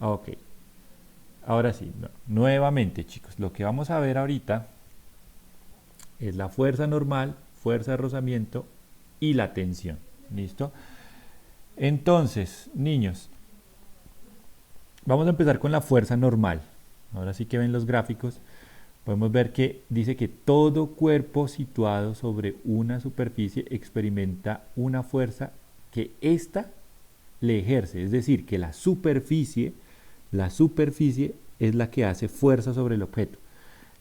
Ok, ahora sí, nuevamente chicos, lo que vamos a ver ahorita es la fuerza normal, fuerza de rozamiento y la tensión. ¿Listo? Entonces, niños, vamos a empezar con la fuerza normal. Ahora sí que ven los gráficos. Podemos ver que dice que todo cuerpo situado sobre una superficie experimenta una fuerza que ésta le ejerce. Es decir, que la superficie es la que hace fuerza sobre el objeto.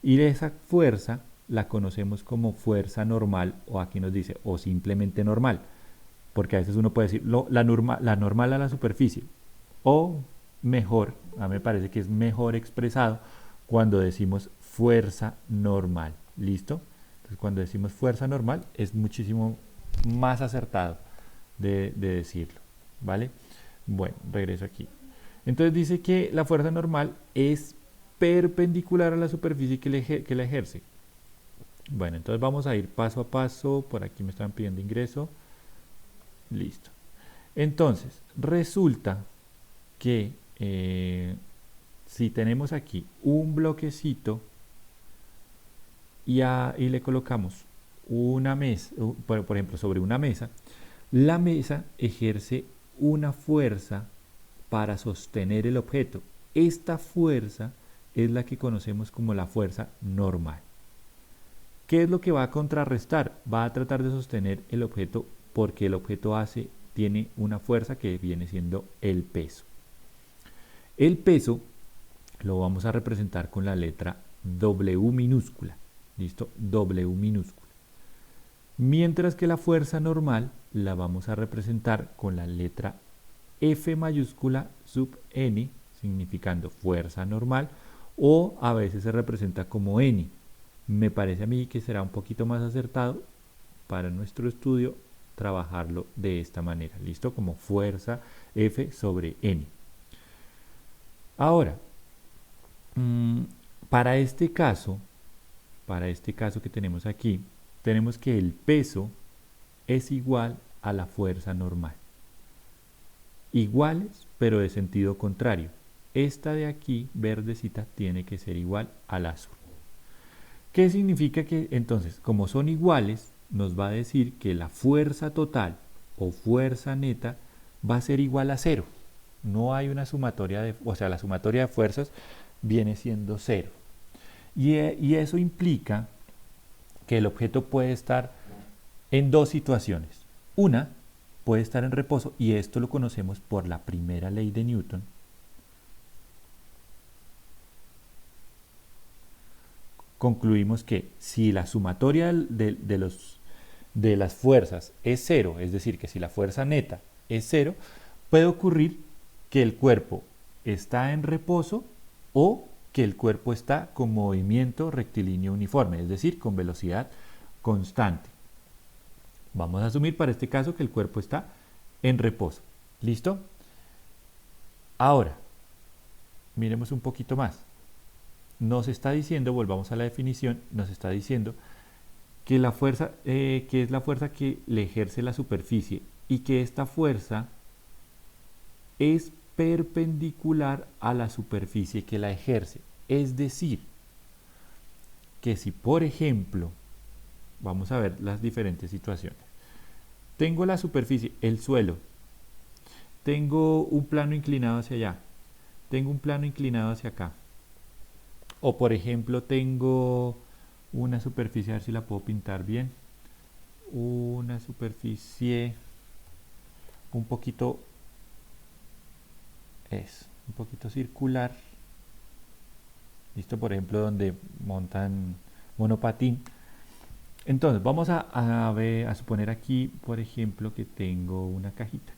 Y esa fuerza la conocemos como fuerza normal, o aquí nos dice, o simplemente normal. Porque a veces uno puede decir la normal a la superficie. O mejor, a mí me parece que es mejor expresado cuando decimos fuerza normal. ¿Listo? Entonces cuando decimos fuerza normal es muchísimo más acertado de decirlo. ¿Vale? Bueno, regreso aquí. Entonces dice que la fuerza normal es perpendicular a la superficie que la ejerce. Bueno, entonces vamos a ir paso a paso. Por aquí me están pidiendo ingreso. Listo. Entonces, resulta que si tenemos aquí un bloquecito y le colocamos una mesa, por ejemplo, sobre una mesa, la mesa ejerce una fuerza para sostener el objeto. Esta fuerza es la que conocemos como la fuerza normal. ¿Qué es lo que va a contrarrestar? Va a tratar de sostener el objeto porque el objeto tiene una fuerza que viene siendo el peso. El peso lo vamos a representar con la letra W minúscula. ¿Listo? W minúscula. Mientras que la fuerza normal la vamos a representar con la letra F mayúscula sub N, significando fuerza normal, o a veces se representa como N. Me parece a mí que será un poquito más acertado para nuestro estudio trabajarlo de esta manera. ¿Listo? Como fuerza F sobre N. Ahora, para este caso que tenemos aquí, tenemos que el peso es igual a la fuerza normal. Iguales, pero de sentido contrario. Esta de aquí, verdecita, tiene que ser igual al azul. ¿Qué significa que entonces, como son iguales, nos va a decir que la fuerza total o fuerza neta va a ser igual a cero? No hay una sumatoria o sea, la sumatoria de fuerzas viene siendo cero. Y eso implica que el objeto puede estar en dos situaciones. Una, puede estar en reposo, y esto lo conocemos por la primera ley de Newton. Concluimos que si la sumatoria de las fuerzas es cero, es decir, que si la fuerza neta es cero, puede ocurrir que el cuerpo está en reposo o que el cuerpo está con movimiento rectilíneo uniforme, es decir, con velocidad constante. Vamos a asumir para este caso que el cuerpo está en reposo. ¿Listo? Ahora, miremos un poquito más. Nos está diciendo, volvamos a la definición, nos está diciendo que la fuerza, que es la fuerza que le ejerce la superficie y que esta fuerza es perpendicular a la superficie que la ejerce. Es decir, que si por ejemplo, vamos a ver las diferentes situaciones. Tengo la superficie, el suelo. Tengo un plano inclinado hacia allá. Tengo un plano inclinado hacia acá. O por ejemplo, tengo una superficie, a ver si la puedo pintar bien. Una superficie un poquito un poquito circular. Listo, por ejemplo, donde montan monopatín. Entonces, vamos a suponer aquí, por ejemplo, que tengo una cajita.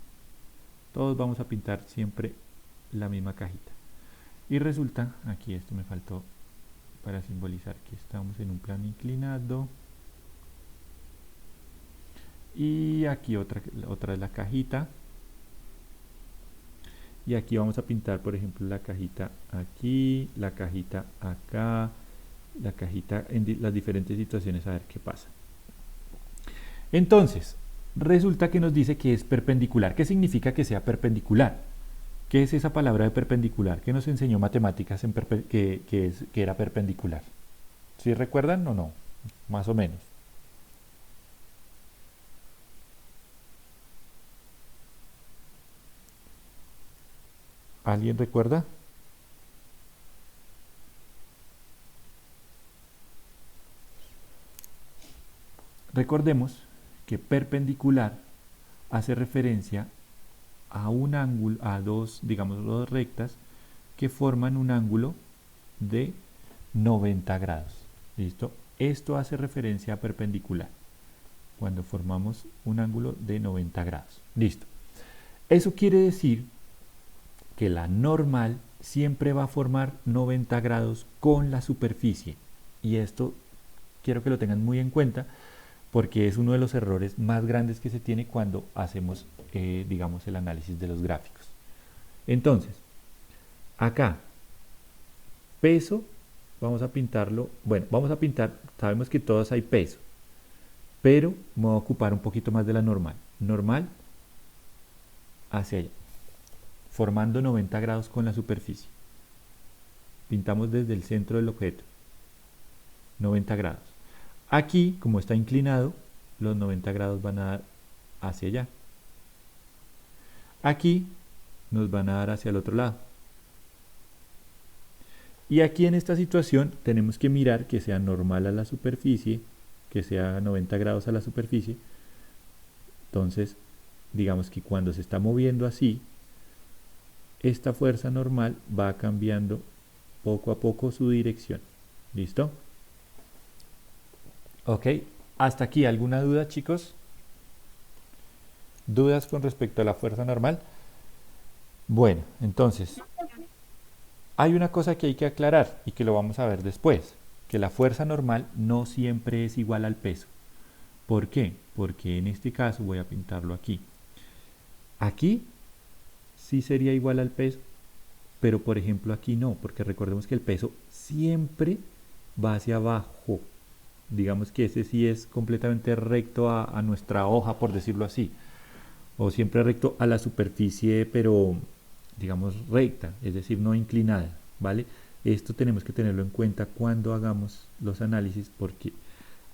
Todos vamos a pintar siempre la misma cajita. Y resulta, aquí esto me faltó para simbolizar que estamos en un plano inclinado. Y aquí otra es la cajita. Y aquí vamos a pintar, por ejemplo, la cajita aquí, la cajita acá, la cajita en las diferentes situaciones, a ver qué pasa. Entonces, resulta que nos dice que es perpendicular. ¿Qué significa que sea perpendicular? ¿Qué es esa palabra de perpendicular? ¿Qué nos enseñó matemáticas que era perpendicular? ¿Sí recuerdan o no? Más o menos. ¿Alguien recuerda? Recordemos que perpendicular hace referencia a un ángulo, a dos, digamos, dos rectas que forman un ángulo de 90 grados. ¿Listo? Esto hace referencia a perpendicular, cuando formamos un ángulo de 90 grados. Listo. Eso quiere decir que la normal siempre va a formar 90 grados con la superficie. Y esto quiero que lo tengan muy en cuenta porque es uno de los errores más grandes que se tiene cuando hacemos, digamos, el análisis de los gráficos. Entonces, acá, peso, vamos a pintarlo, bueno, vamos a pintar, sabemos que todos hay peso, pero me voy a ocupar un poquito más de la normal. Normal hacia allá, formando 90 grados con la superficie. Pintamos desde el centro del objeto, 90 grados. Aquí, como está inclinado, los 90 grados van a dar hacia allá. Aquí nos van a dar hacia el otro lado. Y aquí en esta situación tenemos que mirar que sea normal a la superficie, que sea 90 grados a la superficie. Entonces, digamos que cuando se está moviendo así, esta fuerza normal va cambiando poco a poco su dirección. ¿Listo? Ok, hasta aquí, ¿alguna duda, chicos? ¿Dudas con respecto a la fuerza normal? Bueno, entonces, hay una cosa que hay que aclarar y que lo vamos a ver después, que la fuerza normal no siempre es igual al peso. ¿Por qué? Porque en este caso, voy a pintarlo aquí. Aquí sí sería igual al peso, pero por ejemplo aquí no, porque recordemos que el peso siempre va hacia abajo. Digamos que ese sí es completamente recto a nuestra hoja, por decirlo así, o siempre recto a la superficie, pero digamos recta, es decir, no inclinada, ¿vale? Esto tenemos que tenerlo en cuenta cuando hagamos los análisis, porque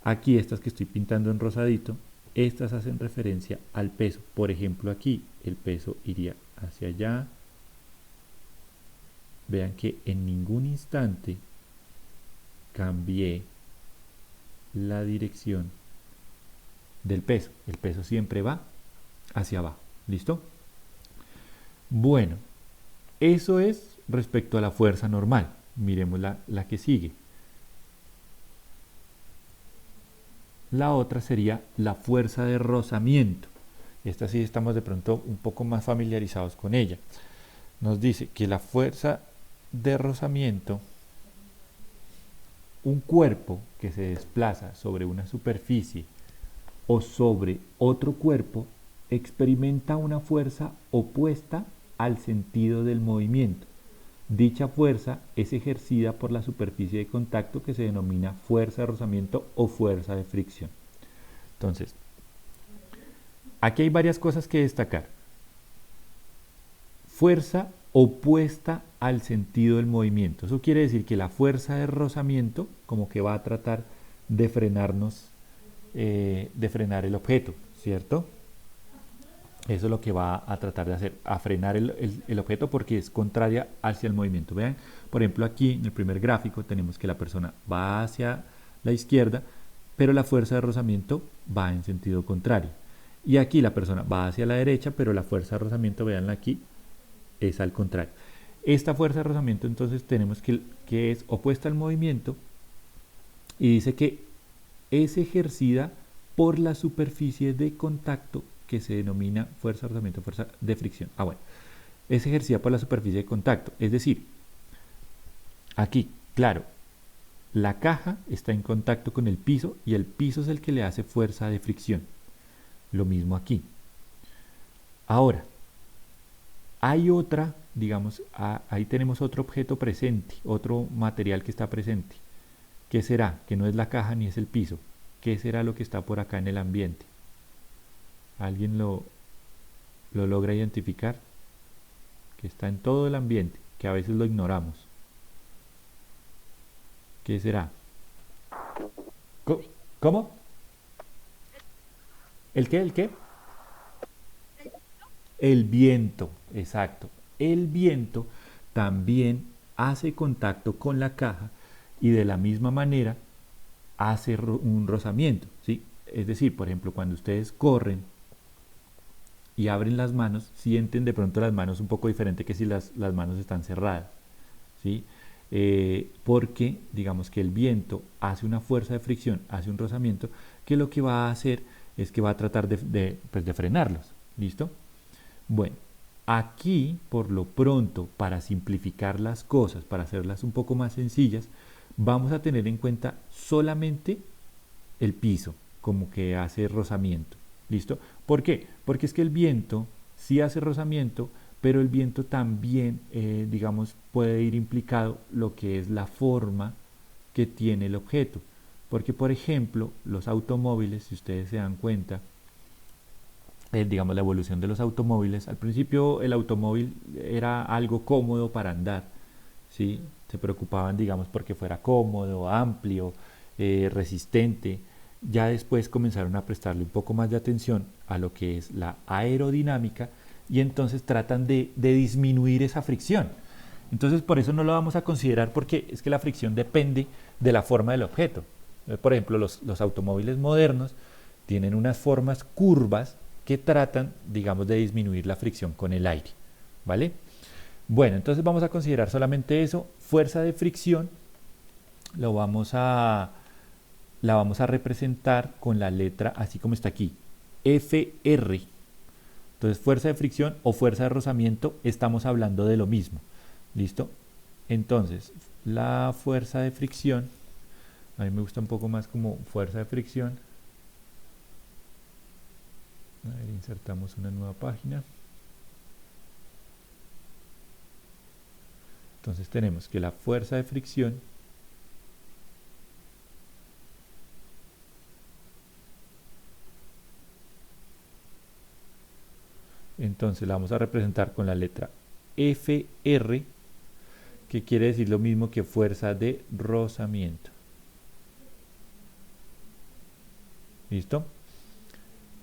aquí estas que estoy pintando en rosadito, estas hacen referencia al peso. Por ejemplo, aquí el peso iría hacia allá. Vean que en ningún instante cambié la dirección del peso. El peso siempre va hacia abajo. ¿Listo? Bueno, eso es respecto a la fuerza normal. Miremos la que sigue. La otra sería la fuerza de rozamiento. Esta sí estamos de pronto un poco más familiarizados con ella. Nos dice que la fuerza de rozamiento, un cuerpo que se desplaza sobre una superficie o sobre otro cuerpo, experimenta una fuerza opuesta al sentido del movimiento. Dicha fuerza es ejercida por la superficie de contacto que se denomina fuerza de rozamiento o fuerza de fricción. Entonces, aquí hay varias cosas que destacar. Fuerza opuesta al sentido del movimiento. Eso quiere decir que la fuerza de rozamiento como que va a tratar de frenarnos, de frenar el objeto, ¿cierto? Eso es lo que va a tratar de hacer, a frenar el objeto porque es contraria hacia el movimiento. Vean, por ejemplo, aquí en el primer gráfico tenemos que la persona va hacia la izquierda, pero la fuerza de rozamiento va en sentido contrario. Y aquí la persona va hacia la derecha, pero la fuerza de rozamiento, veanla aquí, es al contrario. Esta fuerza de rozamiento entonces tenemos que es opuesta al movimiento y dice que es ejercida por la superficie de contacto que se denomina fuerza de rozamiento, fuerza de fricción. Bueno, es ejercida por la superficie de contacto, es decir, aquí, claro, la caja está en contacto con el piso y el piso es el que le hace fuerza de fricción. Lo mismo aquí. Ahora, hay otra, digamos, ahí tenemos otro objeto presente, otro material que está presente. ¿Qué será? Que no es la caja ni es el piso. ¿Qué será lo que está por acá en el ambiente? ¿Alguien lo logra identificar? que está en todo el ambiente, que a veces lo ignoramos. ¿Qué será? ¿Cómo? ¿El qué? ¿El qué? El viento, exacto. El viento también hace contacto con la caja y de la misma manera hace un rozamiento, ¿sí? Es decir, por ejemplo, cuando ustedes corren y abren las manos, sienten de pronto las manos un poco diferente que si las manos están cerradas, ¿sí? Porque digamos que el viento hace una fuerza de fricción, hace un rozamiento, que lo que va a hacer es que va a tratar pues de frenarlos, ¿listo? Bueno, aquí por lo pronto, para simplificar las cosas, para hacerlas un poco más sencillas, vamos a tener en cuenta solamente el piso, como que hace rozamiento. ¿Listo? ¿Por qué? Porque es que el viento sí hace rozamiento, pero el viento también, digamos, puede ir implicado lo que es la forma que tiene el objeto. Porque, por ejemplo, los automóviles, si ustedes se dan cuenta, digamos, la evolución de los automóviles, al principio el automóvil era algo cómodo para andar, ¿sí? Se preocupaban, digamos, porque fuera cómodo, amplio, resistente. Ya después comenzaron a prestarle un poco más de atención a lo que es la aerodinámica y entonces tratan de disminuir esa fricción. Entonces por eso no lo vamos a considerar porque es que la fricción depende de la forma del objeto. Por ejemplo, los automóviles modernos tienen unas formas curvas que tratan, digamos, de disminuir la fricción con el aire, ¿vale? Bueno, entonces vamos a considerar solamente eso. Fuerza de fricción lo la vamos a representar con la letra así como está aquí, FR. Entonces fuerza de fricción o fuerza de rozamiento, estamos hablando de lo mismo. ¿Listo? Entonces, la fuerza de fricción, a mí me gusta un poco más como fuerza de fricción. A ver, insertamos una nueva página. Entonces tenemos que la fuerza de fricción entonces la vamos a representar con la letra FR, que quiere decir lo mismo que fuerza de rozamiento. ¿Listo?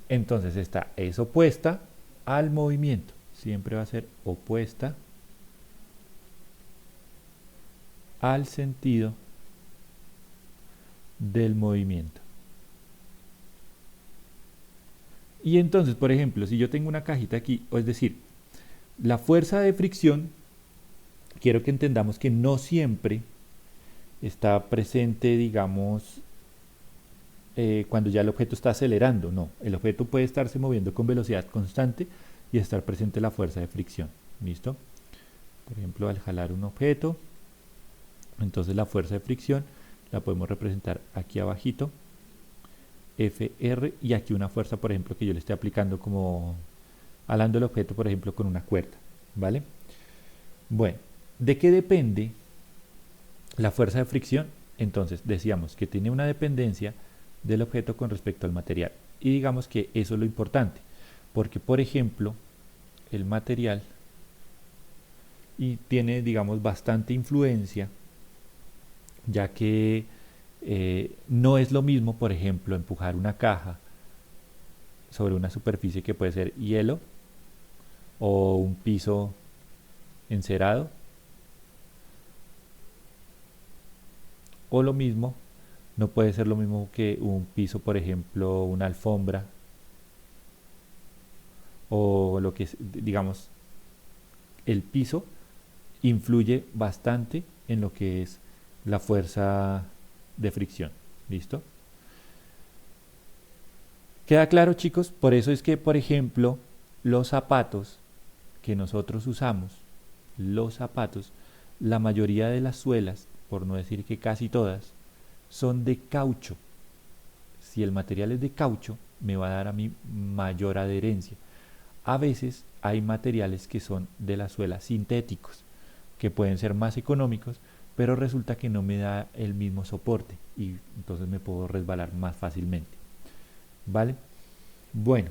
Entonces esta es opuesta al movimiento, siempre va a ser opuesta al sentido del movimiento. Y entonces, por ejemplo, si yo tengo una cajita aquí, es decir, la fuerza de fricción, quiero que entendamos que no siempre está presente, digamos, cuando ya el objeto está acelerando. No, el objeto puede estarse moviendo con velocidad constante y estar presente la fuerza de fricción. ¿Listo? Por ejemplo, al jalar un objeto, entonces la fuerza de fricción la podemos representar aquí abajito, FR, y aquí una fuerza, por ejemplo, que yo le esté aplicando como jalando el objeto, por ejemplo, con una cuerda, ¿vale? Bueno, ¿de qué depende la fuerza de fricción? Entonces, decíamos que tiene una dependencia del objeto con respecto al material. Y digamos que eso es lo importante, porque, por ejemplo, el material y tiene, digamos, bastante influencia, ya que no es lo mismo, por ejemplo, empujar una caja sobre una superficie que puede ser hielo o un piso encerado, o lo mismo, no puede ser lo mismo que un piso, por ejemplo, una alfombra, o lo que es, digamos, el piso influye bastante en lo que es la fuerza de fricción. ¿Listo? ¿Queda claro, chicos? Por eso es que, por ejemplo, los zapatos que nosotros usamos, los zapatos, la mayoría de las suelas, por no decir que casi todas, son de caucho. Si el material es de caucho, me va a dar a mí mayor adherencia. A veces hay materiales que son de la suela sintéticos, que pueden ser más económicos, pero resulta que no me da el mismo soporte y entonces me puedo resbalar más fácilmente. ¿Vale? Bueno,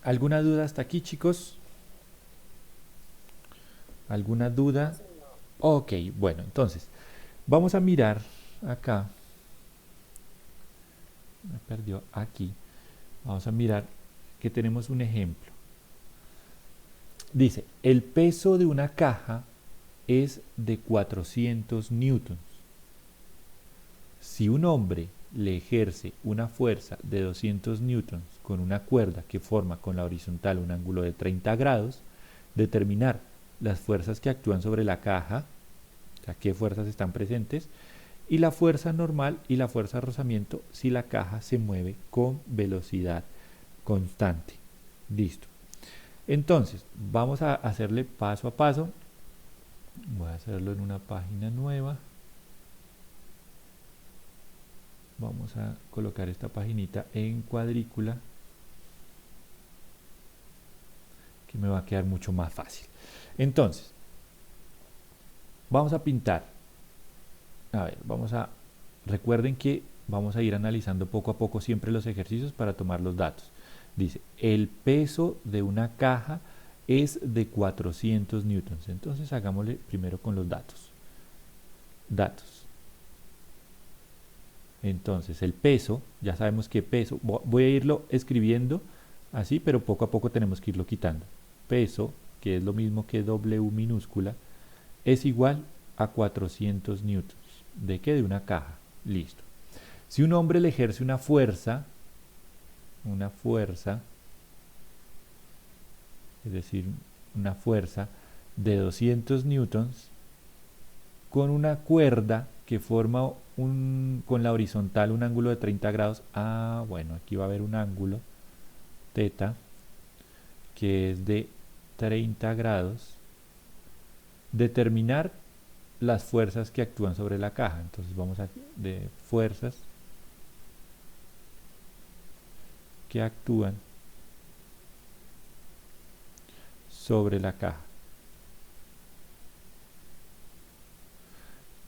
¿alguna duda hasta aquí, chicos? ¿Alguna duda? Ok, bueno, entonces vamos a mirar acá. Me perdió aquí. Vamos a mirar que tenemos un ejemplo. Dice, el peso de una caja es de 400 newtons. Si un hombre le ejerce una fuerza de 200 newtons con una cuerda que forma con la horizontal un ángulo de 30 grados, determinar las fuerzas que actúan sobre la caja, o sea, qué fuerzas están presentes, y la fuerza normal y la fuerza de rozamiento si la caja se mueve con velocidad constante. Listo. Entonces, vamos a hacerle paso a paso. Voy a hacerlo en una página nueva. Vamos a colocar esta paginita en cuadrícula, que me va a quedar mucho más fácil. Entonces, vamos a pintar. A ver, recuerden que vamos a ir analizando poco a poco siempre los ejercicios para tomar los datos. Dice, el peso de una caja es de 400 newtons. Entonces hagámosle primero con los datos. Datos. Entonces el peso, ya sabemos que peso, voy a irlo escribiendo así, pero poco a poco tenemos que irlo quitando. Peso, que es lo mismo que W minúscula, es igual a 400 newtons. ¿De qué? De una caja. Listo. Si un hombre le ejerce una fuerza, es decir, una fuerza de 200 newtons con una cuerda que forma con la horizontal un ángulo de 30 grados. Ah, bueno, aquí va a haber un ángulo teta que es de 30 grados. Determinar las fuerzas que actúan sobre la caja. Entonces vamos a de fuerzas que actúan sobre la caja.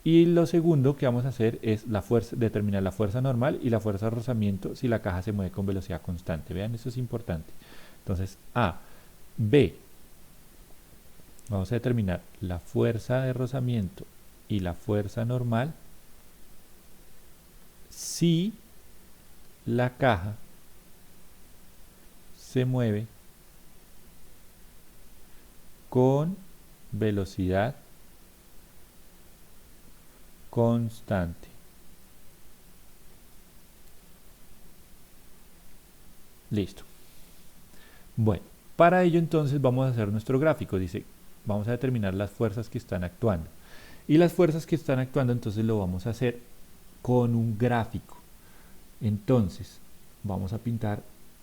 Y lo segundo que vamos a hacer es determinar la fuerza normal y la fuerza de rozamiento si la caja se mueve con velocidad constante. Vean, eso es importante. Entonces, A, B, vamos a determinar la fuerza de rozamiento y la fuerza normal si la caja se mueve con velocidad constante. Listo. Bueno, para ello entonces vamos a hacer nuestro gráfico. Dice, vamos a determinar las fuerzas que están actuando. Y las fuerzas que están actuando entonces lo vamos a hacer con un gráfico. Entonces, vamos a pintar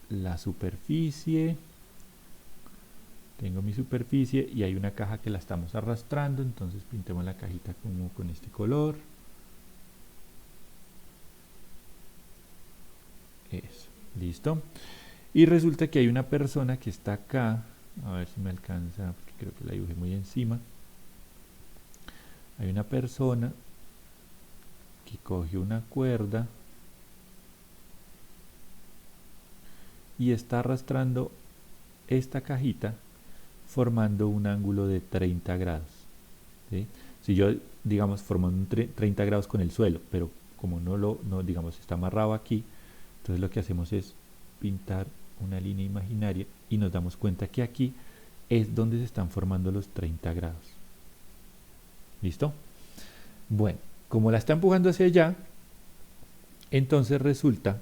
la superficie. Tengo mi superficie y hay una caja que la estamos arrastrando, entonces pintemos la cajita como con este color. Eso, listo. Y resulta que hay una persona que está acá, a ver si me alcanza, porque creo que la dibujé muy encima. Hay una persona que coge una cuerda y está arrastrando esta cajita formando un ángulo de 30 grados. ¿Sí? Si yo, digamos, formando 30 grados con el suelo, pero como no, digamos, está amarrado aquí, entonces lo que hacemos es pintar una línea imaginaria y nos damos cuenta que aquí es donde se están formando los 30 grados. ¿Listo? Bueno, como la está empujando hacia allá, entonces resulta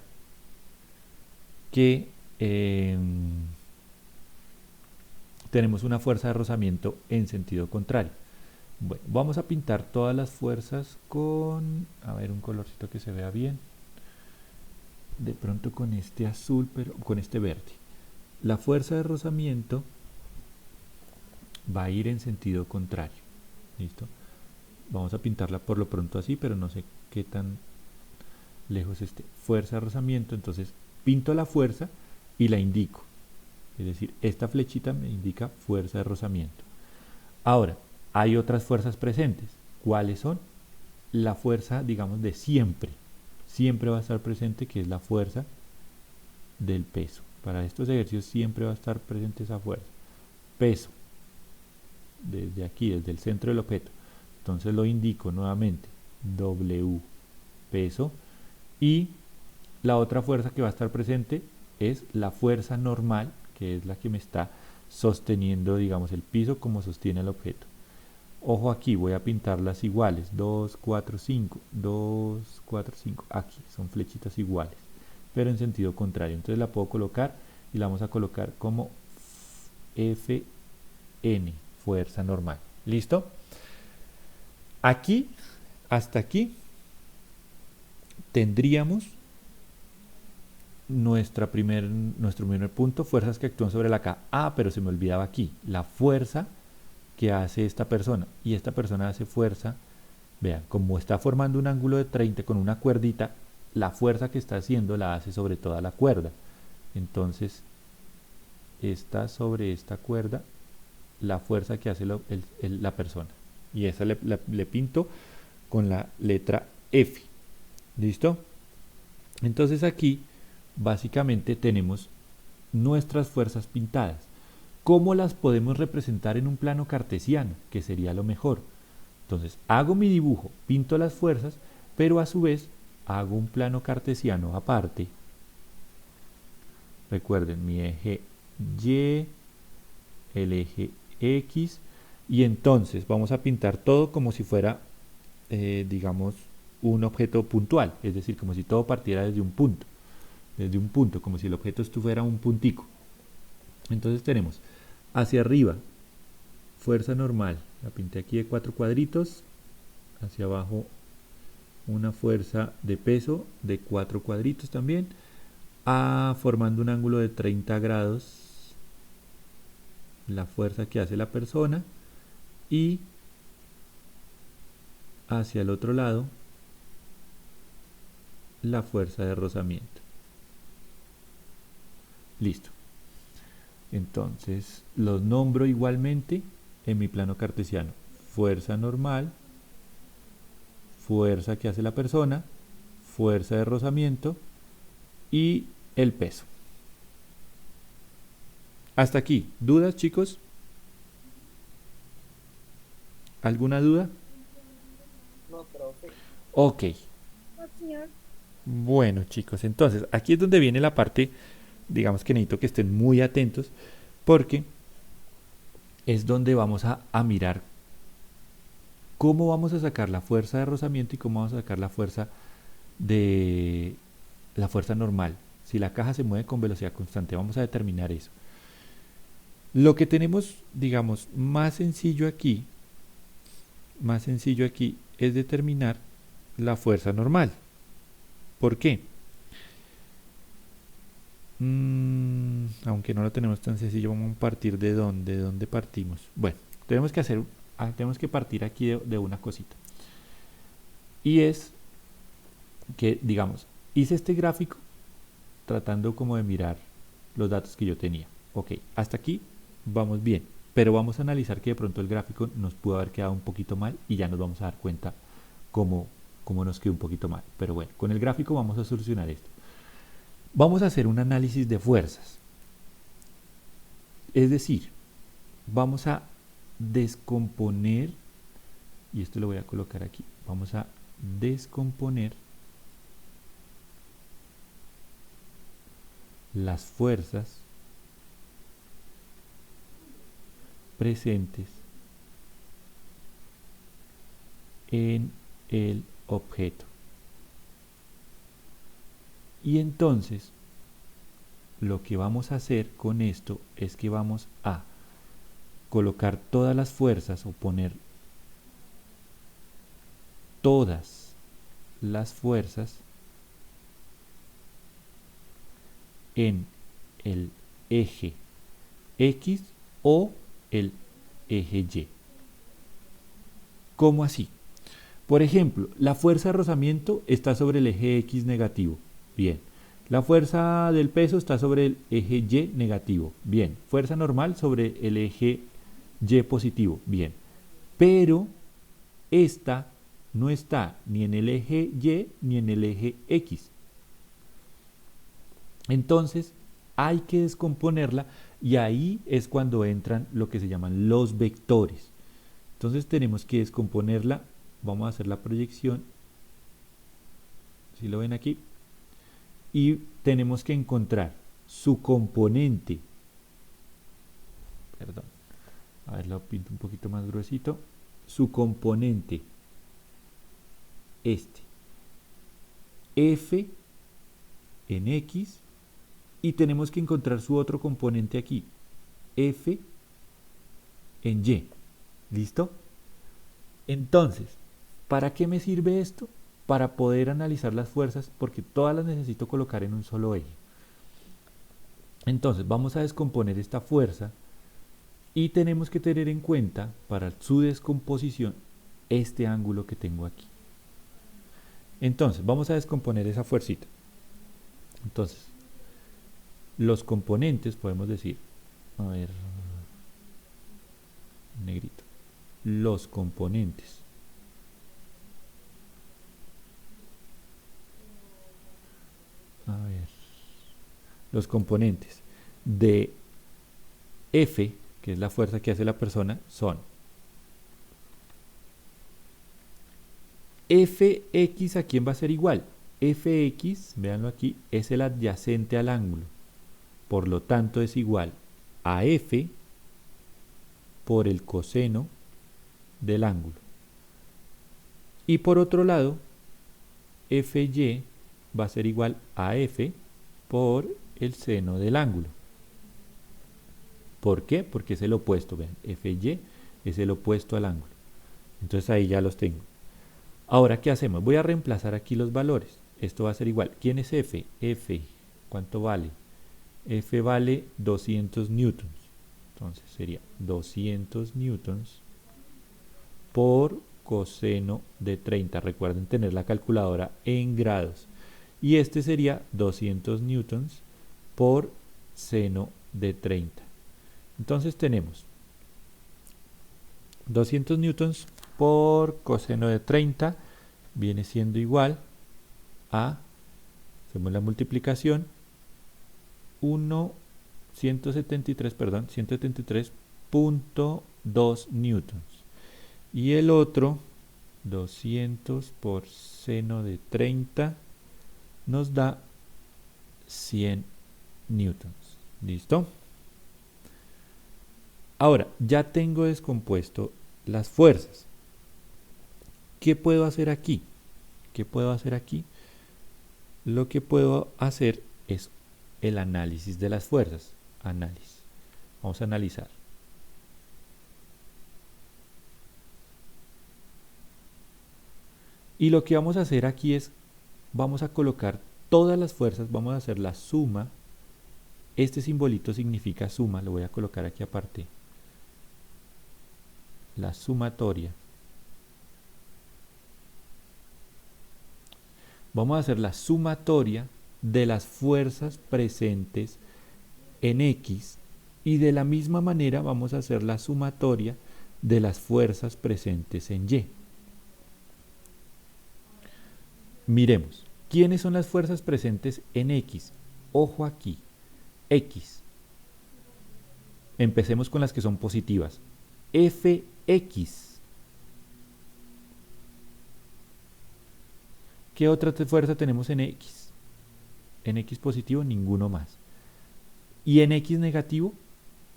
que tenemos una fuerza de rozamiento en sentido contrario. Bueno, vamos a pintar todas las fuerzas con, a ver, un colorcito que se vea bien. De pronto con este azul, pero con este verde. La fuerza de rozamiento va a ir en sentido contrario. ¿Listo? Vamos a pintarla por lo pronto así, pero no sé qué tan lejos esté. Fuerza de rozamiento, entonces pinto la fuerza y la indico. Es decir, esta flechita me indica fuerza de rozamiento. Ahora, hay otras fuerzas presentes. ¿Cuáles son? La fuerza, digamos, de siempre. Siempre va a estar presente, que es la fuerza del peso. Para estos ejercicios siempre va a estar presente esa fuerza. Peso. desde aquí, desde el centro del objeto. Entonces lo indico nuevamente, W peso, y la otra fuerza que va a estar presente es la fuerza normal, que es la que me está sosteniendo, digamos, el piso como sostiene el objeto. Ojo aquí, voy a pintarlas iguales, 2, 4, 5, 2, 4, 5, aquí, son flechitas iguales, pero en sentido contrario. Entonces la puedo colocar y la vamos a colocar como Fn, fuerza normal. ¿Listo? Aquí, hasta aquí, tendríamos nuestro primer punto, fuerzas que actúan sobre la K. Ah, pero se me olvidaba aquí, la fuerza que hace esta persona. Y esta persona hace fuerza, vean, como está formando un ángulo de 30 con una cuerdita, la fuerza que está haciendo la hace sobre toda la cuerda. Entonces, está sobre esta cuerda la fuerza que hace la persona. Y esa le pinto con la letra F. ¿Listo? Entonces aquí básicamente tenemos nuestras fuerzas pintadas. ¿Cómo las podemos representar en un plano cartesiano? Que sería lo mejor. Entonces hago mi dibujo, pinto las fuerzas, pero a su vez hago un plano cartesiano aparte. Recuerden, mi eje Y, el eje X, y entonces vamos a pintar todo como si fuera, digamos, un objeto puntual, es decir, como si todo partiera desde un punto, como si el objeto estuviera un puntico. Entonces tenemos hacia arriba fuerza normal, la pinté aquí de 4 cuadritos, hacia abajo una fuerza de peso de 4 cuadritos también, formando un ángulo de 30 grados, la fuerza que hace la persona, y hacia el otro lado la fuerza de rozamiento. Listo. Entonces los nombro igualmente en mi plano cartesiano: fuerza normal, fuerza que hace la persona, fuerza de rozamiento y el peso. Hasta aquí. ¿Dudas, chicos? ¿Alguna duda? No, profe. Ok. No, señor. Bueno, chicos, entonces aquí es donde viene la parte, digamos que necesito que estén muy atentos, porque es donde vamos a mirar cómo vamos a sacar la fuerza de rozamiento y cómo vamos a sacar la fuerza normal. Si la caja se mueve con velocidad constante, vamos a determinar eso. Lo que tenemos, digamos, más sencillo aquí es determinar la fuerza normal. ¿Por qué? Aunque no lo tenemos tan sencillo, vamos a partir de dónde partimos. Bueno, tenemos que partir aquí de una cosita. Y es que, digamos, hice este gráfico tratando como de mirar los datos que yo tenía. Ok, hasta aquí vamos bien, pero vamos a analizar que de pronto el gráfico nos pudo haber quedado un poquito mal y ya nos vamos a dar cuenta cómo nos quedó un poquito mal. Pero bueno, con el gráfico vamos a solucionar esto. Vamos a hacer un análisis de fuerzas. Es decir, vamos a descomponer, y esto lo voy a colocar aquí, vamos a descomponer las fuerzas presentes en el objeto. Y entonces lo que vamos a hacer con esto es que vamos a colocar todas las fuerzas o poner todas las fuerzas en el eje X o el eje Y. ¿Cómo así? Por ejemplo, la fuerza de rozamiento está sobre el eje X negativo. Bien. La fuerza del peso está sobre el eje Y negativo. Bien. Fuerza normal sobre el eje Y positivo. Bien. Pero esta no está ni en el eje Y ni en el eje X. Entonces hay que descomponerla y ahí es cuando entran lo que se llaman los vectores. Entonces tenemos que descomponerla. Vamos a hacer la proyección. Si lo ven aquí. Y tenemos que encontrar su componente. Perdón. A ver, lo pinto un poquito más gruesito. Su componente. F en X. Y tenemos que encontrar su otro componente aquí. F en Y. ¿Listo? Entonces, ¿para qué me sirve esto? Para poder analizar las fuerzas, porque todas las necesito colocar en un solo eje. Entonces, vamos a descomponer esta fuerza y tenemos que tener en cuenta, para su descomposición, este ángulo que tengo aquí. Entonces, vamos a descomponer esa fuercita. Entonces, los componentes, podemos decir, a ver, negrito, los componentes los componentes de F, que es la fuerza que hace la persona, son Fx. ¿A quién va a ser igual? Fx, véanlo aquí, es el adyacente al ángulo, por lo tanto es igual a F por el coseno del ángulo. Y por otro lado, Fy va a ser igual a F por el seno del ángulo. ¿Por qué? Porque es el opuesto, vean, Fy es el opuesto al ángulo. Entonces ahí ya los tengo. Ahora, ¿qué hacemos? Voy a reemplazar aquí los valores. Esto va a ser igual. ¿Quién es F? F, ¿cuánto vale? F vale 200 newtons. Entonces sería 200 newtons por coseno de 30. Recuerden tener la calculadora en grados. Y este sería 200 newtons por seno de 30. Entonces tenemos 200 newtons por coseno de 30 viene siendo igual a, hacemos la multiplicación, 173.2 newtons. Y el otro, 200 por seno de 30, nos da 100 newtons. ¿Listo? Ahora, ya tengo descompuesto las fuerzas. ¿Qué puedo hacer aquí? ¿Qué puedo hacer aquí? Lo que puedo hacer es el análisis de las fuerzas. Análisis. Vamos a analizar. Y lo que vamos a hacer aquí es, vamos a colocar todas las fuerzas, vamos a hacer la suma. Este simbolito significa suma, lo voy a colocar aquí aparte. La sumatoria. Vamos a hacer la sumatoria de las fuerzas presentes en X y de la misma manera vamos a hacer la sumatoria de las fuerzas presentes en Y. Miremos, ¿quiénes son las fuerzas presentes en X? Ojo aquí, X. Empecemos con las que son positivas. Fx. ¿Qué otra fuerza tenemos en X? En X positivo, ninguno más. Y en X negativo,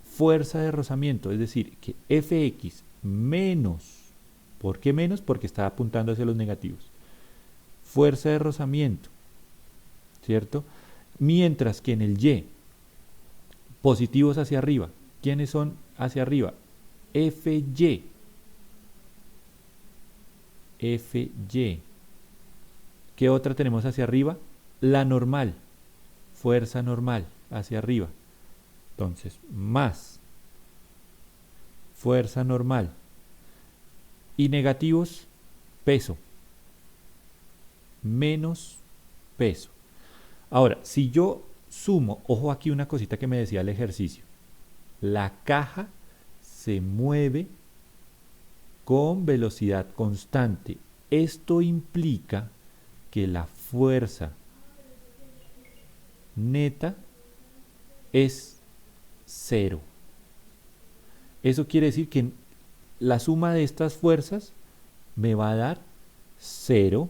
fuerza de rozamiento, es decir, que Fx menos, ¿por qué menos? Porque está apuntando hacia los negativos. Fuerza de rozamiento, ¿cierto? Mientras que en el Y, positivos hacia arriba, ¿quiénes son hacia arriba? Fy. Fy. ¿Qué otra tenemos hacia arriba? La normal, fuerza normal hacia arriba. Entonces, más fuerza normal. Y negativos, peso. Menos peso. Ahora, si yo sumo, ojo aquí una cosita que me decía el ejercicio. La caja se mueve con velocidad constante. Esto implica que la fuerza neta es 0. Eso quiere decir que la suma de estas fuerzas me va a dar 0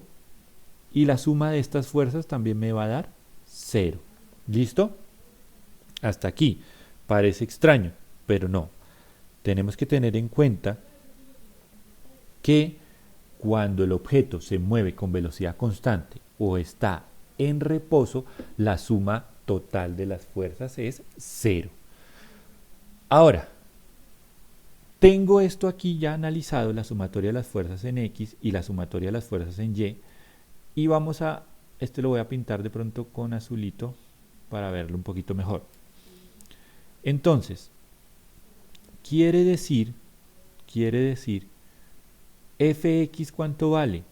y la suma de estas fuerzas también me va a dar 0. ¿Listo? Hasta aquí. Parece extraño, pero no. Tenemos que tener en cuenta que cuando el objeto se mueve con velocidad constante o está en reposo, la suma total de las fuerzas es 0. Ahora, tengo esto aquí ya analizado, la sumatoria de las fuerzas en X y la sumatoria de las fuerzas en Y, y vamos a, este lo voy a pintar de pronto con azulito para verlo un poquito mejor. Entonces, quiere decir, fx ¿cuánto vale?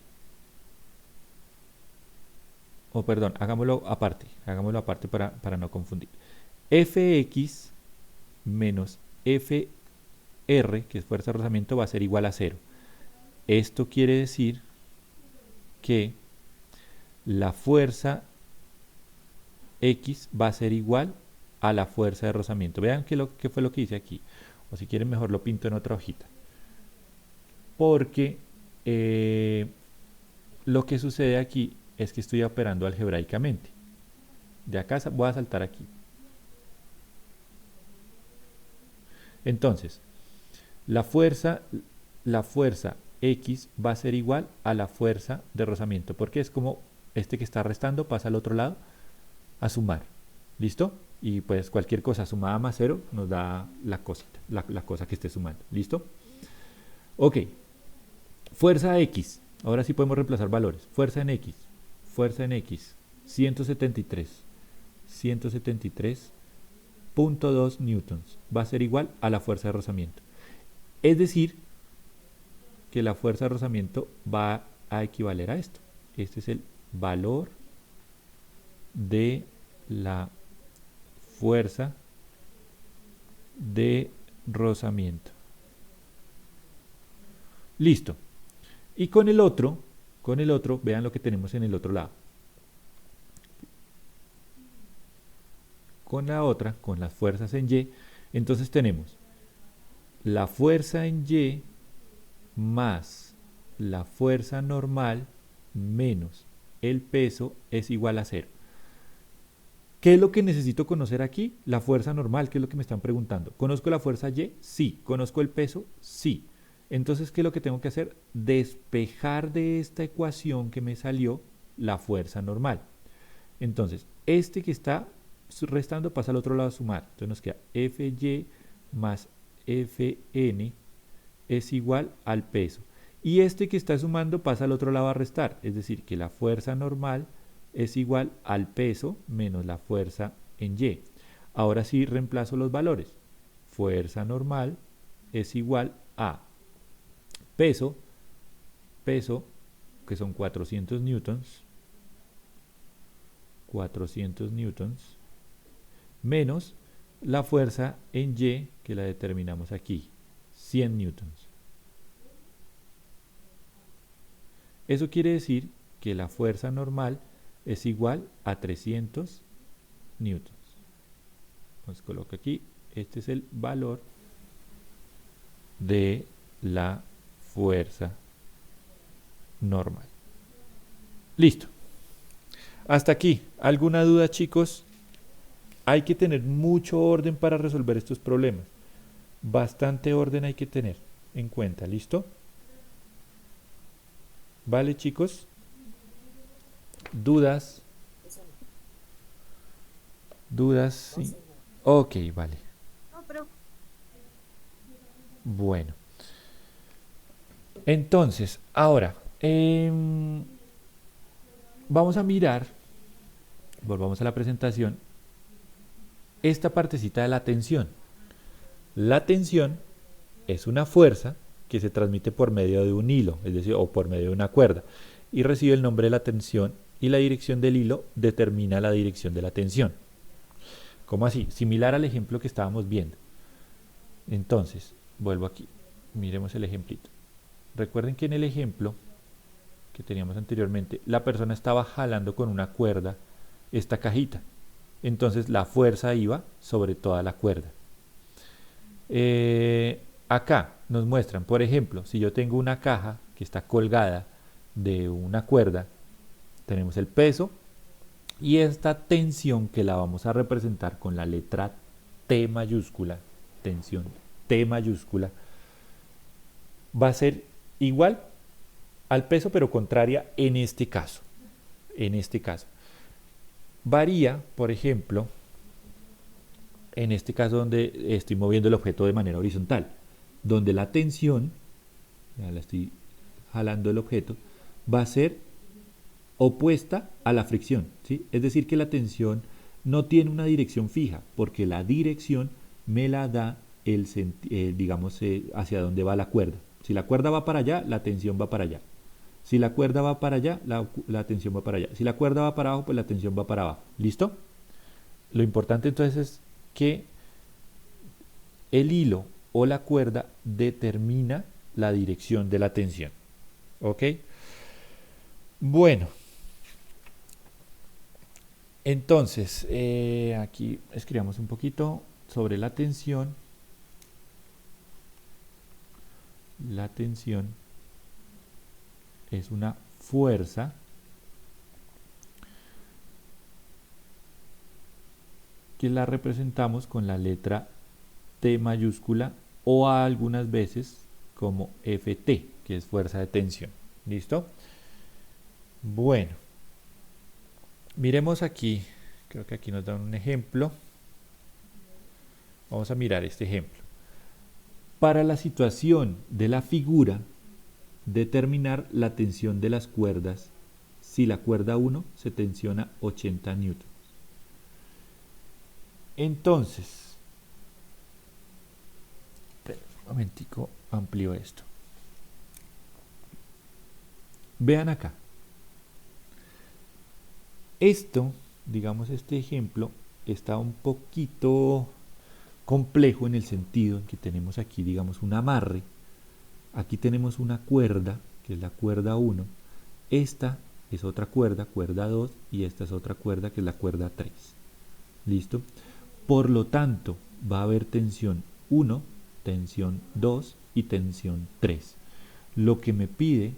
O perdón, hagámoslo aparte para no confundir. Fx menos Fr, que es fuerza de rozamiento, va a ser igual a 0. Esto quiere decir que la fuerza X va a ser igual a la fuerza de rozamiento. Vean qué fue lo que hice aquí. O si quieren mejor lo pinto en otra hojita. Porque lo que sucede aquí es que estoy operando algebraicamente. De acá voy a saltar aquí. Entonces, la fuerza X va a ser igual a la fuerza de rozamiento, porque es como este que está restando pasa al otro lado a sumar. ¿Listo? Y pues cualquier cosa sumada más 0 nos da la cosita, la cosa que esté sumando. ¿Listo? Ok. Fuerza X. Ahora sí podemos reemplazar valores. Fuerza en X. 173.2 newtons. Va a ser igual a la fuerza de rozamiento. Es decir, que la fuerza de rozamiento va a equivaler a esto. Este es el valor de la fuerza de rozamiento. Listo. Y con el otro, vean lo que tenemos en el otro lado. Con la otra, con las fuerzas en Y, entonces tenemos la fuerza en Y más la fuerza normal menos el peso es igual a 0. ¿Qué es lo que necesito conocer aquí? La fuerza normal, ¿qué es lo que me están preguntando? ¿Conozco la fuerza Y? Sí. ¿Conozco el peso? Sí. Entonces, ¿qué es lo que tengo que hacer? Despejar de esta ecuación que me salió la fuerza normal. Entonces, este que está restando pasa al otro lado a sumar. Entonces nos queda Fy más Fn es igual al peso. Y este que está sumando pasa al otro lado a restar. Es decir, que la fuerza normal es igual al peso menos la fuerza en Y. Ahora sí reemplazo los valores. Fuerza normal es igual a peso, que son 400 newtons, menos la fuerza en Y, que la determinamos aquí, 100 newtons. Eso quiere decir que la fuerza normal es igual a 300 newtons. Entonces coloco aquí, este es el valor de la fuerza normal. Listo. Hasta aquí. ¿Alguna duda, chicos? Hay que tener mucho orden para resolver estos problemas. Bastante orden hay que tener en cuenta. ¿Listo? ¿Vale, chicos? ¿Dudas? ¿Dudas? Sí. Ok, vale. Bueno. Entonces, ahora, vamos a mirar, volvamos a la presentación, esta partecita de la tensión. La tensión es una fuerza que se transmite por medio de un hilo, es decir, o por medio de una cuerda, y recibe el nombre de la tensión, y la dirección del hilo determina la dirección de la tensión. ¿Cómo así? Similar al ejemplo que estábamos viendo. Entonces, vuelvo aquí, miremos el ejemplito. Recuerden que en el ejemplo que teníamos anteriormente, la persona estaba jalando con una cuerda esta cajita. Entonces la fuerza iba sobre toda la cuerda. Acá, nos muestran, por ejemplo, si yo tengo una caja que está colgada de una cuerda, tenemos el peso y esta tensión que la vamos a representar con la letra T mayúscula, tensión T mayúscula, va a ser igual al peso pero contraria en este caso. En este caso. Varía, por ejemplo, en este caso donde estoy moviendo el objeto de manera horizontal, donde la tensión, ya la estoy jalando el objeto, va a ser opuesta a la fricción, ¿sí? Es decir, que la tensión no tiene una dirección fija, porque la dirección me la da digamos, hacia dónde va la cuerda. Si la cuerda va para allá, la tensión va para allá. Si la cuerda va para allá, la tensión va para allá. Si la cuerda va para abajo, pues la tensión va para abajo. ¿Listo? Lo importante entonces es que el hilo o la cuerda determina la dirección de la tensión. ¿Ok? Bueno, entonces, aquí escribamos un poquito sobre la tensión. La tensión es una fuerza que la representamos con la letra T mayúscula o algunas veces como Ft, que es fuerza de tensión. ¿Listo? Bueno, miremos aquí, creo que aquí nos dan un ejemplo. Vamos a mirar este ejemplo. Para la situación de la figura, determinar la tensión de las cuerdas si la cuerda 1 se tensiona 80 newtons. Entonces, un momentico, amplío esto. Vean acá. Esto, digamos, este ejemplo está un poquito complejo en el sentido en que tenemos aquí, digamos, un amarre. Aquí tenemos una cuerda, que es la cuerda 1. Esta es otra cuerda, cuerda 2, y esta es otra cuerda, que es la cuerda 3. ¿Listo? Por lo tanto, va a haber tensión 1, tensión 2 y tensión 3. Lo que me pide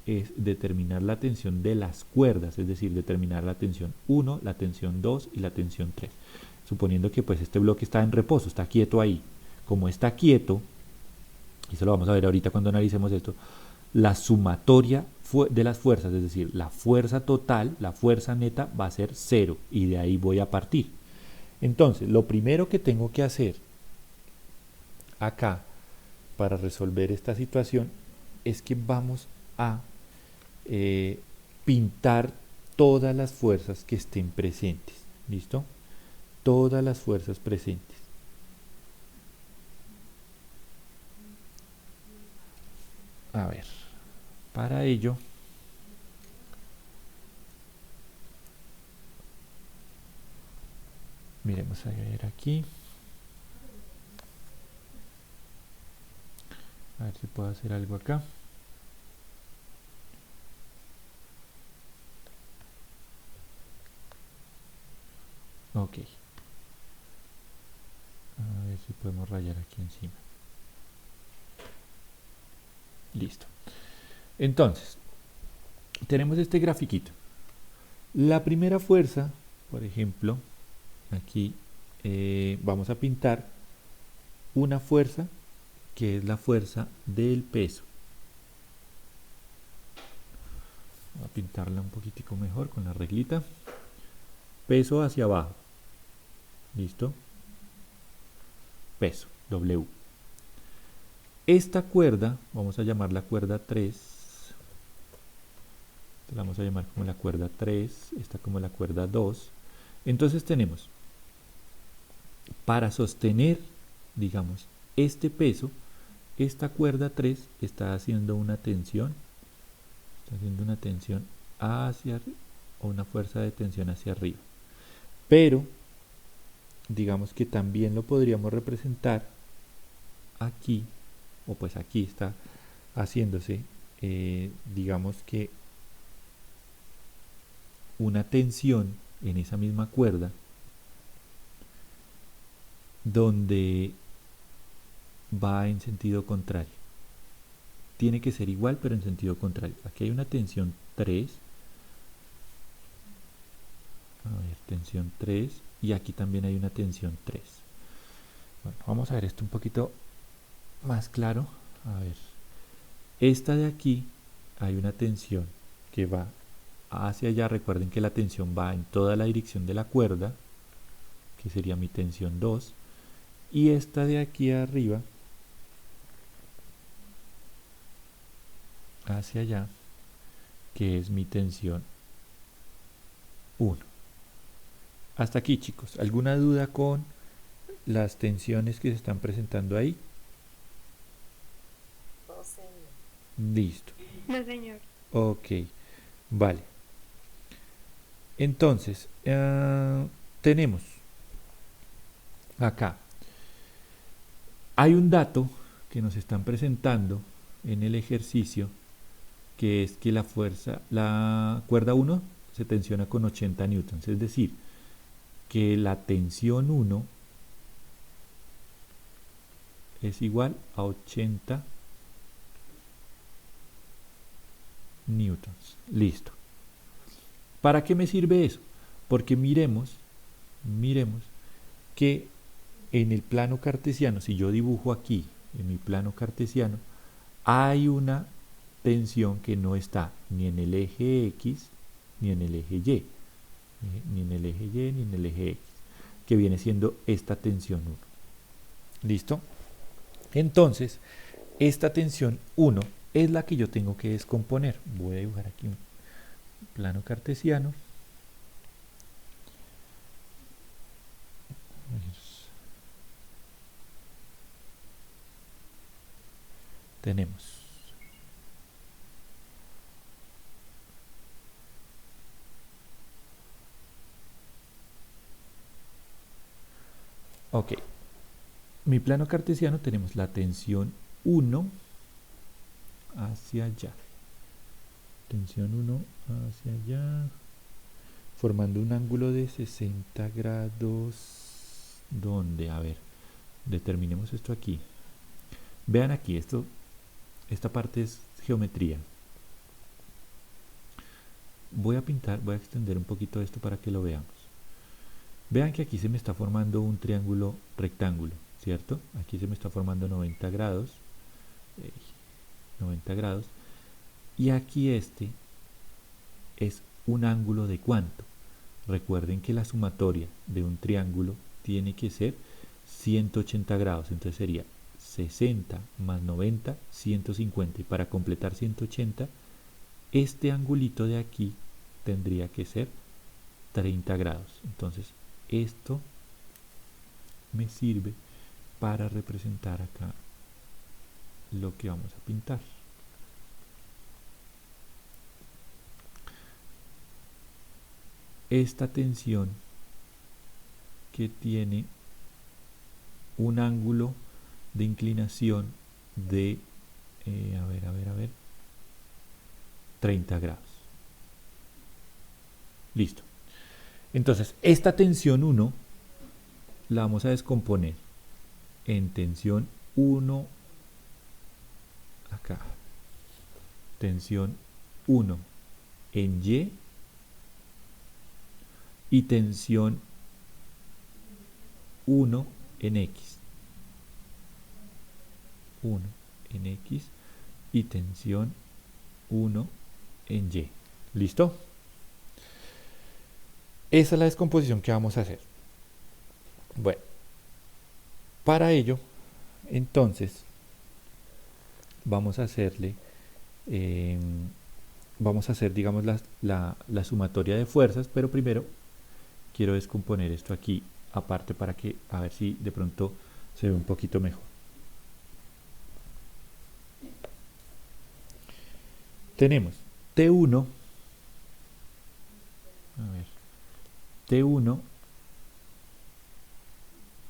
es determinar la tensión de las cuerdas, es decir, determinar la tensión 1, la tensión 2 y la tensión 3. Suponiendo que pues este bloque está en reposo, está quieto ahí. Como está quieto, y eso lo vamos a ver ahorita cuando analicemos esto, la sumatoria de las fuerzas, es decir, la fuerza total, la fuerza neta va a ser 0 y de ahí voy a partir. Entonces, lo primero que tengo que hacer acá para resolver esta situación es que vamos a pintar todas las fuerzas que estén presentes. ¿Listo? Todas las fuerzas presentes. A ver, para ello miremos a ver aquí. A ver si puedo hacer algo acá. Ok. A ver si podemos rayar aquí encima. Listo. Entonces, tenemos este grafiquito. La primera fuerza, por ejemplo, aquí vamos a pintar una fuerza que es la fuerza del peso. Voy a pintarla un poquitico mejor con la reglita. Peso hacia abajo. ¿Listo? Peso, W. Esta cuerda, vamos a llamarla cuerda 3. La vamos a llamar como la cuerda 3, esta como la cuerda 2. Entonces tenemos, para sostener, digamos, este peso, esta cuerda 3 está haciendo una tensión. Está haciendo una tensión hacia arriba, o una fuerza de tensión hacia arriba. Pero, digamos que también lo podríamos representar aquí, o pues aquí está haciéndose, digamos que una tensión en esa misma cuerda, donde va en sentido contrario. Tiene que ser igual, pero en sentido contrario. Aquí hay una tensión 3. A ver, tensión 3. Y aquí también hay una tensión 3. Bueno, vamos a ver esto un poquito más claro. A ver, esta de aquí hay una tensión que va hacia allá. Recuerden que la tensión va en toda la dirección de la cuerda, que sería mi tensión 2. Y esta de aquí arriba, hacia allá, que es mi tensión 1. Hasta aquí, chicos. ¿Alguna duda con las tensiones que se están presentando ahí? No, señor. Listo. No, señor. Ok, vale. Entonces, tenemos acá. Hay un dato que nos están presentando en el ejercicio, que es que la cuerda 1 se tensiona con 80 newtons. Es decir, que la tensión 1 es igual a 80 newtons. Listo. ¿Para qué me sirve eso? Porque miremos que en el plano cartesiano, si yo dibujo aquí en mi plano cartesiano, hay una tensión que no está ni en el eje X ni en el eje Y, ni en el eje Y ni en el eje X, que viene siendo esta tensión 1. ¿Listo? Entonces, esta tensión 1 es la que yo tengo que descomponer. Voy a dibujar aquí un plano cartesiano. Tenemos ok, mi plano cartesiano, tenemos la tensión 1 hacia allá, tensión 1 hacia allá, formando un ángulo de 60 grados. ¿Dónde? A ver, determinemos esto aquí. Vean aquí, esta parte es geometría. Voy a extender un poquito esto para que lo veamos. Vean que aquí se me está formando un triángulo rectángulo, ¿cierto? Aquí se me está formando 90 grados. 90 grados. Y aquí este es un ángulo de cuánto. Recuerden que la sumatoria de un triángulo tiene que ser 180 grados. Entonces sería 60 más 90, 150. Y para completar 180, este angulito de aquí tendría que ser 30 grados. Entonces esto me sirve para representar acá lo que vamos a pintar. Esta tensión que tiene un ángulo de inclinación de, a ver, 30 grados. Listo. Entonces, esta tensión 1 la vamos a descomponer en tensión 1 acá, tensión 1 en y tensión 1 en X. 1 en X y tensión 1 en Y. ¿Listo? Esa es la descomposición que vamos a hacer. Bueno, para ello, entonces, vamos a hacerle, vamos a hacer, digamos, la sumatoria de fuerzas, pero primero quiero descomponer esto aquí aparte para que, a ver si de pronto se ve un poquito mejor. Tenemos T1, a ver, T1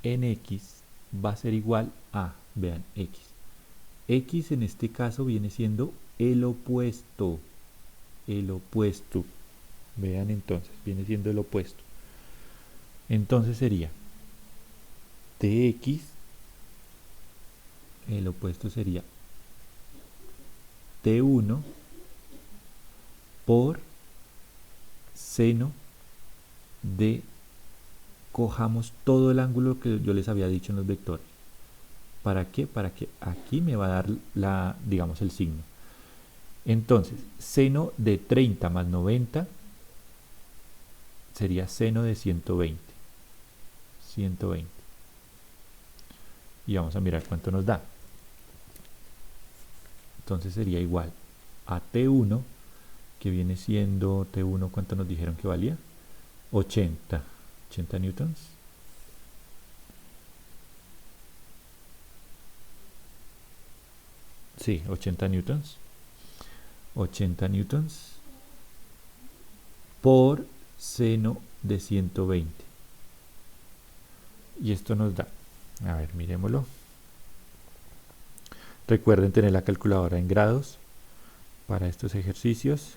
en X va a ser igual a, vean, X. X en este caso viene siendo el opuesto. El opuesto. Vean entonces, viene siendo el opuesto. Entonces sería Tx el opuesto sería T1 por seno de, cojamos todo el ángulo que yo les había dicho en los vectores. ¿Para qué? Para que aquí me va a dar digamos, el signo. Entonces, seno de 30 más 90 sería seno de 120. 120. Y vamos a mirar cuánto nos da. Entonces sería igual a T1, que viene siendo T1, ¿cuánto nos dijeron que valía? 80 newtons. Sí, 80 newtons. 80 newtons por seno de 120. Y esto nos da, a ver, miremoslo. Recuerden tener la calculadora en grados para estos ejercicios.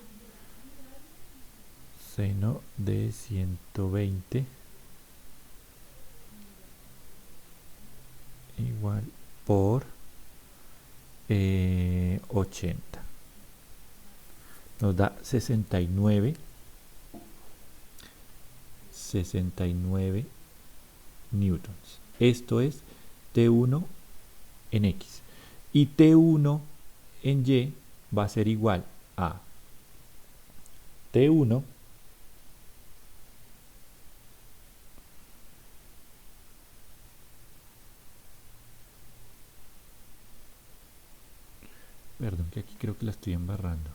Seno de 120 igual por 80. Nos da 69 newtons. Esto es T1 en X. Y T1 en Y va a ser igual a T1 perdón, que aquí creo que la estoy embarrando.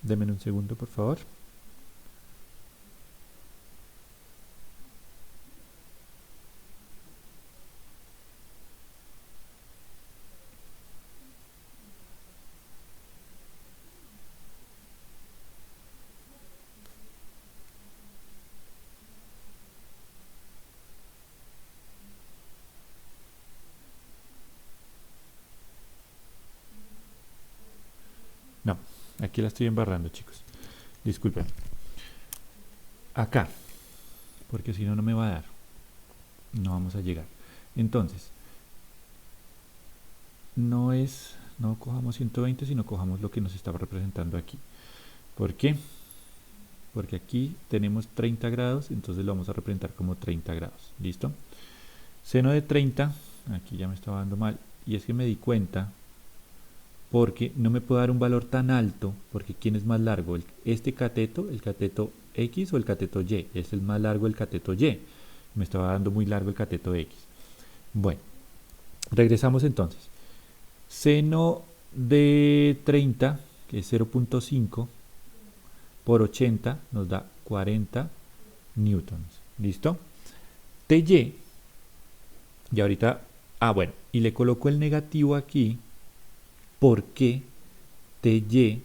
Denme un segundo, por favor. No, aquí la estoy embarrando, chicos. Disculpen. Acá, porque si no, no me va a dar. No vamos a llegar. Entonces, no cojamos 120, sino cojamos lo que nos estaba representando aquí. ¿Por qué? Porque aquí tenemos 30 grados, entonces lo vamos a representar como 30 grados. ¿Listo? Seno de 30, aquí ya me estaba dando mal, y es que me di cuenta, porque no me puedo dar un valor tan alto, porque ¿quién es más largo? ¿Este cateto, el cateto X o el cateto Y? Es el más largo el cateto Y. Me estaba dando muy largo el cateto X. Bueno, regresamos entonces. Seno de 30, que es 0.5, por 80 nos da 40 newtons. ¿Listo? TY, y ahorita, bueno, y le coloco el negativo aquí porque TX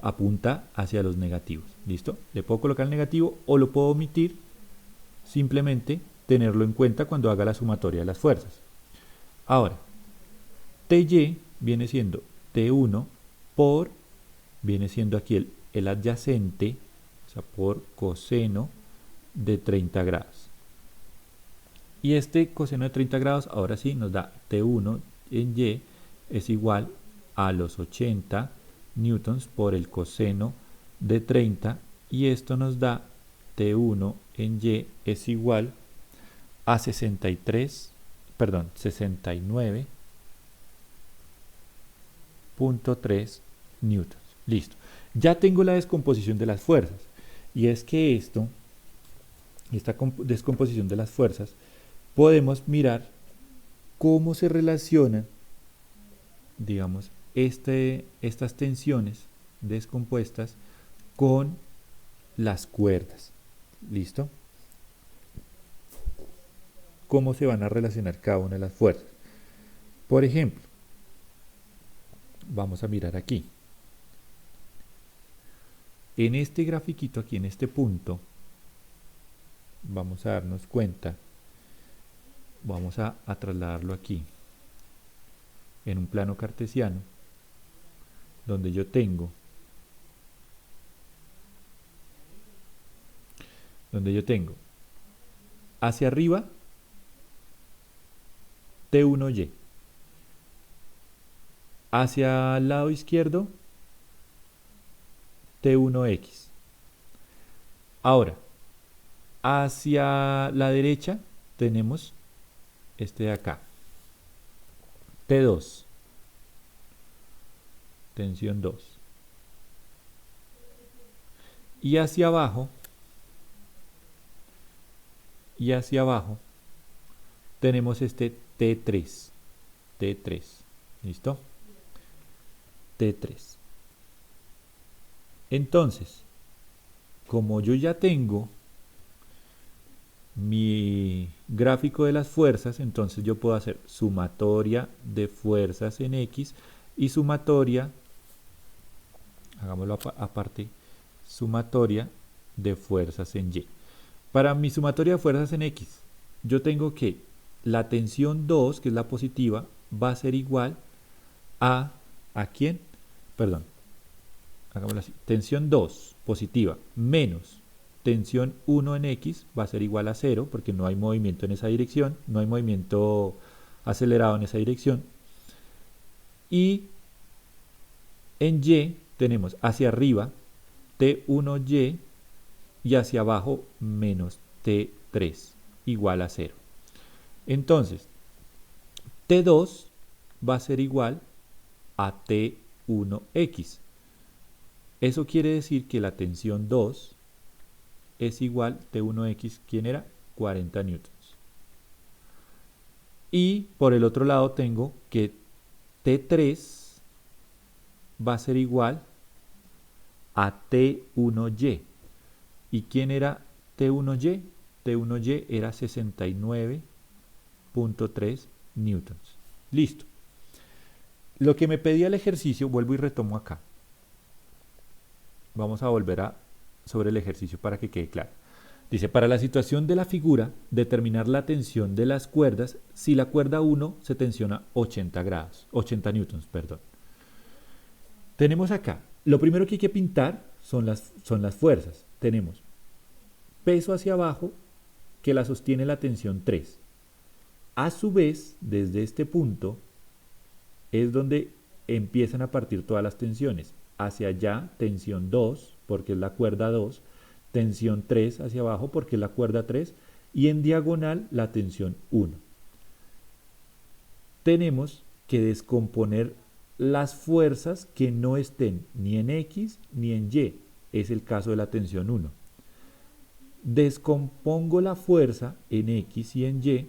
apunta hacia los negativos. ¿Listo? Le puedo colocar el negativo o lo puedo omitir, simplemente tenerlo en cuenta cuando haga la sumatoria de las fuerzas. Ahora, TY viene siendo T1 por, viene siendo aquí el adyacente, o sea, por coseno de 30 grados. Y este coseno de 30 grados, ahora sí, nos da T1 en Y es igual a los 80 newtons por el coseno de 30, y esto nos da T1 en Y es igual a 69.3 newtons. Listo. Ya tengo la descomposición de las fuerzas. Y es que esta descomposición de las fuerzas, podemos mirar cómo se relacionan, digamos, estas tensiones descompuestas con las cuerdas. ¿Listo? Cómo se van a relacionar cada una de las fuerzas. Por ejemplo, vamos a mirar aquí. En este grafiquito, aquí en este punto, vamos a darnos cuenta, vamos a trasladarlo aquí, en un plano cartesiano, donde yo tengo hacia arriba T1Y, hacia el lado izquierdo T1X. Ahora, hacia la derecha tenemos este de acá, T2, tensión 2. Y hacia abajo tenemos este T3. ¿Listo? T3. Entonces, como yo ya tengo mi gráfico de las fuerzas, entonces yo puedo hacer sumatoria de fuerzas en X y sumatoria, hagámoslo aparte, sumatoria de fuerzas en Y. Para mi sumatoria de fuerzas en X, yo tengo que la tensión 2, que es la positiva, va a ser igual ¿a quién? Perdón, hagámoslo así. Tensión 2, positiva, menos tensión 1 en X va a ser igual a 0, porque no hay movimiento en esa dirección, no hay movimiento acelerado en esa dirección. Y en Y tenemos hacia arriba T1Y y hacia abajo menos T3 igual a 0. Entonces, T2 va a ser igual a T1X. Eso quiere decir que la tensión 2 es igual T1X, ¿quién era? 40 newtons. Y por el otro lado tengo que T3 va a ser igual a T1Y. ¿Y quién era T1Y? T1Y era 69.3 newtons. Listo. Lo que me pedía el ejercicio, vuelvo y retomo acá. Vamos a volver sobre el ejercicio para que quede claro. Dice, para la situación de la figura, determinar la tensión de las cuerdas si la cuerda 1 se tensiona 80 newtons, perdón. Tenemos acá, lo primero que hay que pintar son las fuerzas. Tenemos peso hacia abajo que la sostiene la tensión 3. A su vez, desde este punto es donde empiezan a partir todas las tensiones. Hacia allá, tensión 2, porque es la cuerda 2, tensión 3 hacia abajo, porque es la cuerda 3, y en diagonal la tensión 1. Tenemos que descomponer las fuerzas que no estén ni en X ni en Y. Es el caso de la tensión 1. Descompongo la fuerza en X y en Y.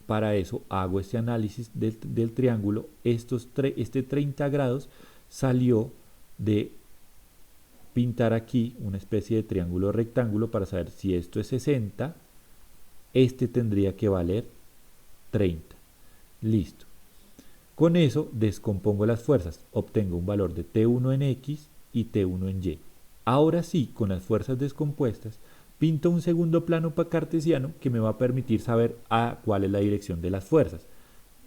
Para eso hago este análisis del triángulo. Este 30 grados salió de pintar aquí una especie de triángulo rectángulo para saber si esto es 60, este tendría que valer 30. Listo. Con eso descompongo las fuerzas, obtengo un valor de T1 en X y T1 en Y. Ahora sí, con las fuerzas descompuestas, pinto un segundo plano cartesiano que me va a permitir saber cuál es la dirección de las fuerzas.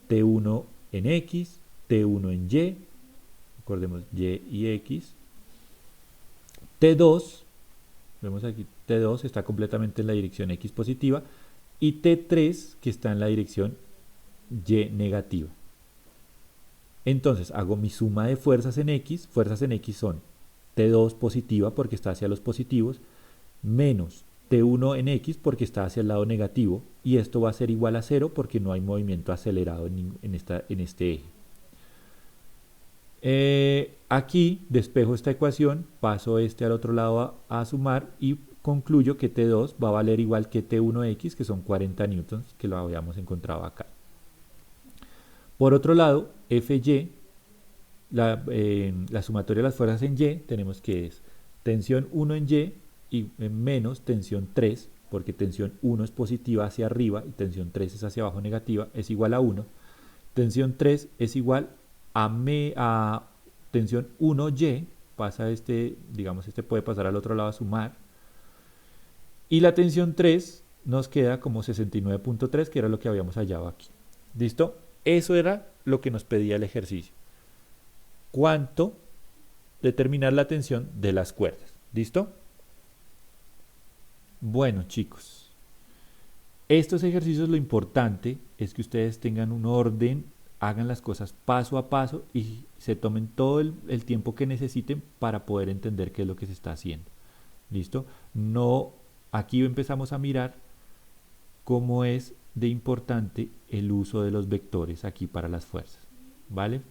T1 en X, T1 en Y, recordemos Y y X. T2, vemos aquí, T2 está completamente en la dirección X positiva y T3 que está en la dirección Y negativa. Entonces hago mi suma de fuerzas en X son T2 positiva porque está hacia los positivos, menos T1 en X porque está hacia el lado negativo, y esto va a ser igual a 0 porque no hay movimiento acelerado en este eje. Aquí despejo esta ecuación, paso al otro lado a sumar y concluyo que T2 va a valer igual que T1X, que son 40 newtons, que lo habíamos encontrado acá. Por otro lado, Fy, la sumatoria de las fuerzas en Y, tenemos que es tensión 1 en Y y menos tensión 3, porque tensión 1 es positiva hacia arriba y tensión 3 es hacia abajo negativa, es igual a 1. Tensión 3 es igual a tensión 1Y, digamos, este puede pasar al otro lado a sumar. Y la tensión 3 nos queda como 69.3, que era lo que habíamos hallado aquí. ¿Listo? Eso era lo que nos pedía el ejercicio. cuánto determinar la tensión de las cuerdas. ¿Listo? Bueno, chicos, estos ejercicios lo importante es que ustedes tengan un orden, hagan las cosas paso a paso y se tomen todo el tiempo que necesiten para poder entender qué es lo que se está haciendo. ¿Listo? No, aquí empezamos a mirar cómo es de importante el uso de los vectores aquí para las fuerzas. ¿Vale?